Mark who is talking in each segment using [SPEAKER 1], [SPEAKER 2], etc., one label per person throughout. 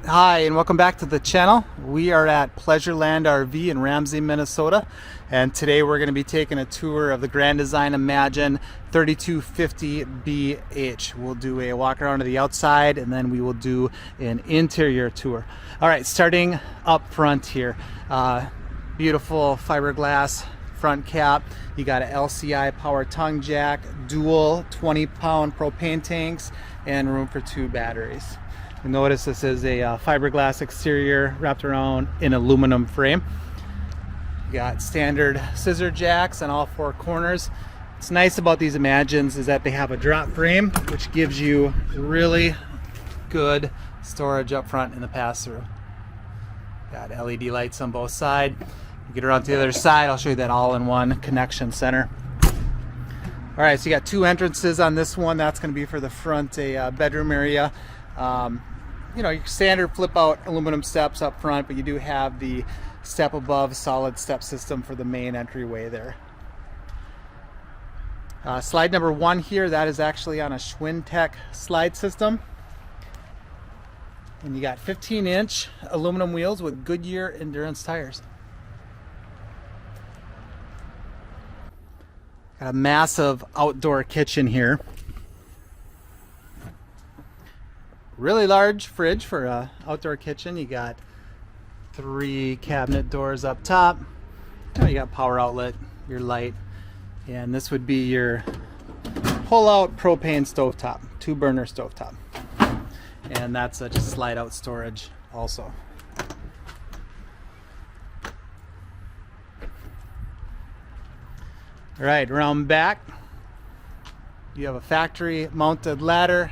[SPEAKER 1] Hi, and welcome back to the channel. We are at Pleasureland RV in Ramsey, Minnesota, and today we're going to be taking a tour of the Grand Design Imagine 3250BH. We'll do a walk around to the outside, and then we will do an interior tour. All right, starting up front here, beautiful fiberglass front cap. You got an LCI power tongue jack, dual 20-pound propane tanks, and room for 2 batteries. You notice this is a fiberglass exterior wrapped around an aluminum frame. You got standard scissor jacks on all 4 corners. What's nice about these Imagines is that they have a drop frame, which gives you really good storage up front in the pass-through. Got LED lights on both sides. You get around to the other side, I'll show you that all-in-one connection center. All right, so you got 2 entrances on this one. That's going to be for the front bedroom area. You know, your standard flip out aluminum steps up front, but you do have the step above solid step system for the main entryway there. Slide number 1 here, that is actually on a Schwinn-Tech slide system. And you got 15-inch aluminum wheels with Goodyear endurance tires. Got a massive outdoor kitchen here. Really large fridge for an outdoor kitchen. You got 3 cabinet doors up top. You got power outlet, your light, and this would be your pull-out propane stovetop, 2-burner stovetop, and that's just slide-out storage also. All right, around back, you have a factory-mounted ladder,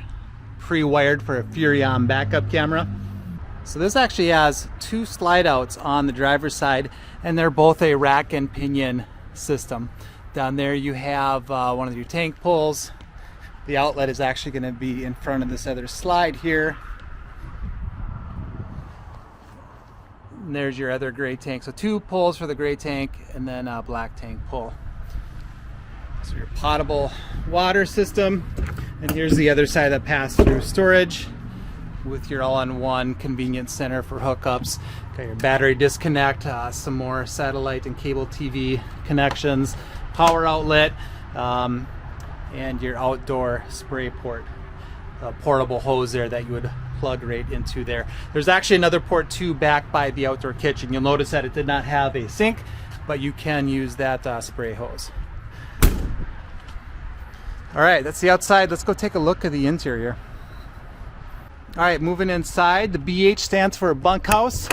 [SPEAKER 1] pre-wired for a Furrion backup camera. So this actually has 2 slide outs on the driver's side, and they're both a rack and pinion system. Down there you have one of your tank pulls. The outlet is actually going to be in front of this other slide here. And there's your other gray tank. So 2 pulls for the gray tank and then a black tank pull. So your potable water system. And here's the other side of the pass-through storage with your all-in-one convenience center for hookups. Got your battery disconnect, some more satellite and cable TV connections, power outlet, and your outdoor spray port. A portable hose there that you would plug right into there. There's actually another port too back by the outdoor kitchen. You'll notice that it did not have a sink, but you can use that spray hose. All right, that's the outside. Let's go take a look at the interior. All right, moving inside, the BH stands for Bunkhouse,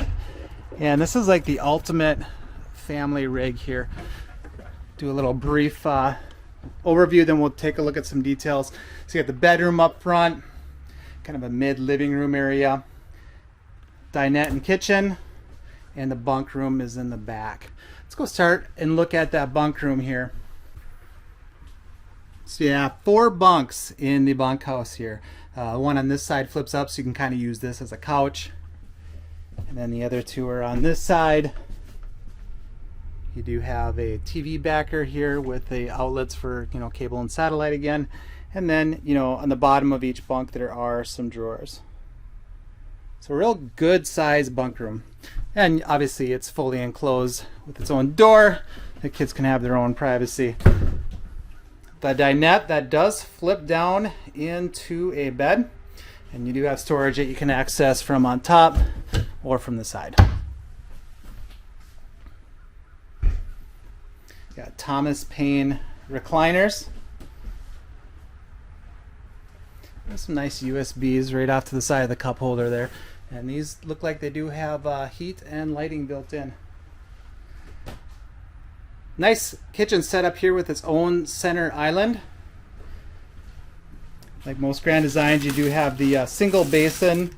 [SPEAKER 1] and this is like the ultimate family rig here. Do a little brief overview, then we'll take a look at some details. So you got the bedroom up front, kind of a mid living room area, dinette and kitchen, and the bunk room is in the back. Let's go start and look at that bunk room here. So you have 4 bunks in the bunkhouse here. One on this side flips up, so you can kind of use this as a couch. And then the other 2 are on this side. You do have a TV backer here with the outlets for, you know, cable and satellite again. And then, you know, on the bottom of each bunk there are some drawers. So a real good size bunk room. And obviously it's fully enclosed with its own door. The kids can have their own privacy. The dinette that does flip down into a bed, and you do have storage that you can access from on top or from the side. Got Thomas Paine recliners. There's some nice USBs right off to the side of the cup holder there, and these look like they do have heat and lighting built in. Nice kitchen setup here with its own center island. Like most Grand Designs, you do have the single basin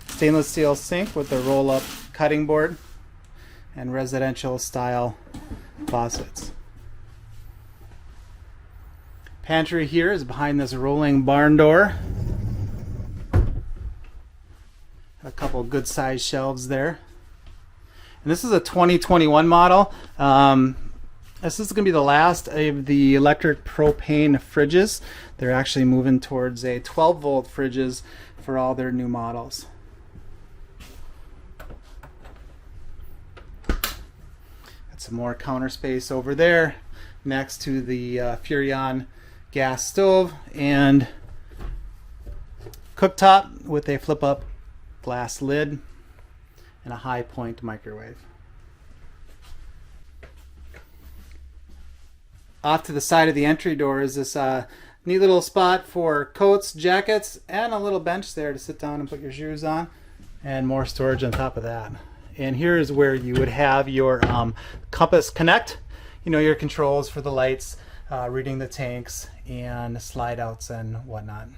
[SPEAKER 1] stainless steel sink with the roll-up cutting board and residential style faucets. Pantry here is behind this rolling barn door. A couple good sized shelves there. And this is a 2021 model. This is going to be the last of the electric propane fridges. They're actually moving towards a 12-volt fridges for all their new models. some more counter space over there next to the Furrion gas stove and cooktop with a flip up glass lid and a high point microwave. Off to the side of the entry door is this neat little spot for coats, jackets, and a little bench there to sit down and put your shoes on, and more storage on top of that. And here is where you would have your Compass Connect, you know, your controls for the lights, reading the tanks, and slide outs and whatnot.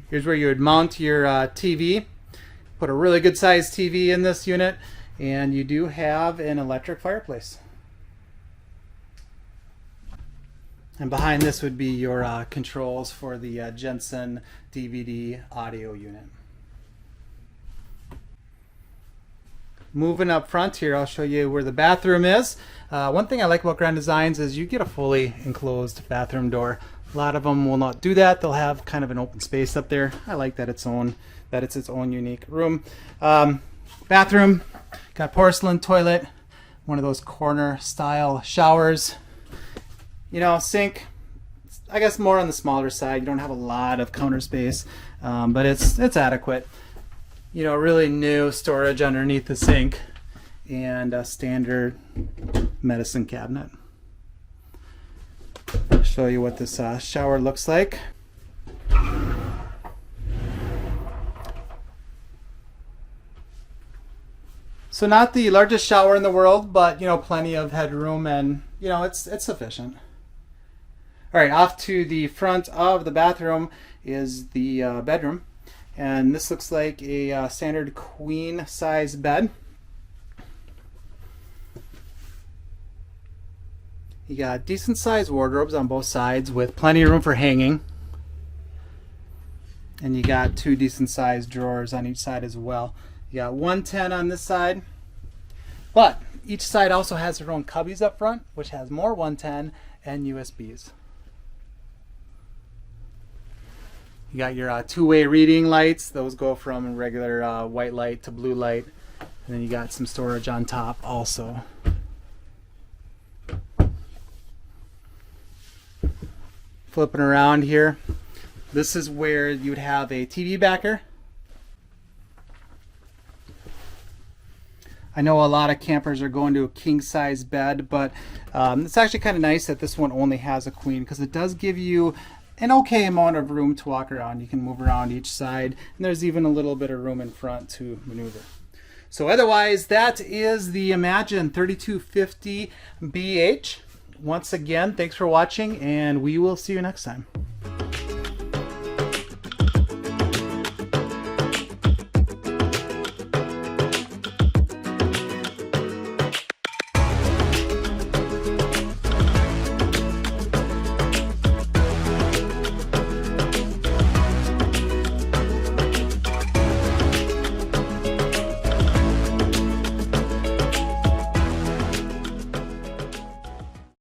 [SPEAKER 1] Here's where you would mount your TV. Put a really good sized TV in this unit, and you do have an electric fireplace. And behind this would be your controls for the Jensen DVD audio unit. Moving up front here, I'll show you where the bathroom is. One thing I like about Grand Designs is you get a fully enclosed bathroom door. A lot of them will not do that. They'll have kind of an open space up there. I like that it's its own unique room. Bathroom, got porcelain toilet, one of those corner style showers. You know, sink, I guess more on the smaller side. You don't have a lot of counter space, but it's adequate. You know, really new storage underneath the sink, and a standard medicine cabinet. I'll show you what this shower looks like. So not the largest shower in the world, but you know, plenty of headroom, and you know, it's sufficient. All right, off to the front of the bathroom is the bedroom, and this looks like a standard queen size bed. You got decent sized wardrobes on both sides with plenty of room for hanging. And you got two decent sized drawers on each side as well. You got 110 on this side, but each side also has their own cubbies up front, which has more 110 and USBs. You got your two-way reading lights. Those go from regular white light to blue light. And then you got some storage on top also. Flipping around here, this is where you'd have a TV backer. I know a lot of campers are going to a king size bed, but it's actually kind of nice that this one only has a queen, because it does give you an okay amount of room to walk around. You can move around each side, and there's even a little bit of room in front to maneuver. So otherwise, that is the Imagine 3250 BH. Once again, thanks for watching, and we will see you next time.